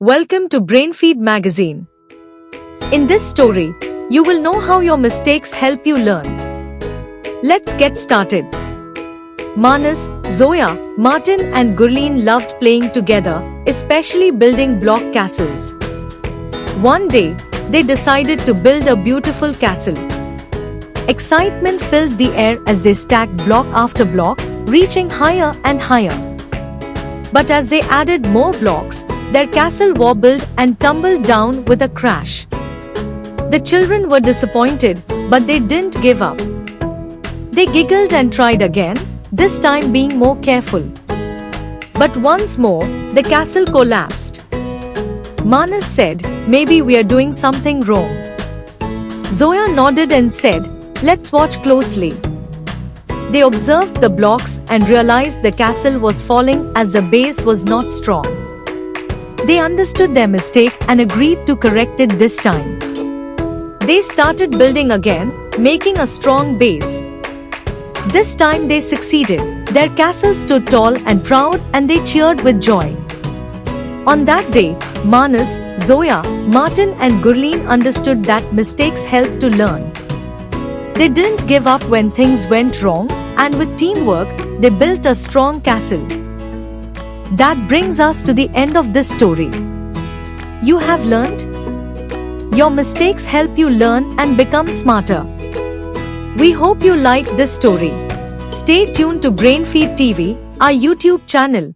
Welcome to Brainfeed magazine. In this story, you will know how your mistakes help you learn. Let's get started. Manas, Zoya, Martin and Gurleen loved playing together, especially building block castles. One day, they decided to build a beautiful castle. Excitement filled the air as they stacked block after block, reaching higher and higher. But as they added more blocks, their castle wobbled and tumbled down with a crash. The children were disappointed, but they didn't give up. They giggled and tried again, this time being more careful. But once more, the castle collapsed. Manas said, "Maybe we are doing something wrong." Zoya nodded and said, "Let's watch closely." They observed the blocks and realized the castle was falling as the base was not strong. They understood their mistake and agreed to correct it this time. They started building again, making a strong base. This time they succeeded. Their castle stood tall and proud, and they cheered with joy. On that day, Manas, Zoya, Martin and Gurleen understood that mistakes help to learn. They didn't give up when things went wrong, and with teamwork, they built a strong castle. That brings us to the end of this story. You have learned? Your mistakes help you learn and become smarter. We hope you like this story. Stay tuned to Brainfeed TV, our YouTube channel.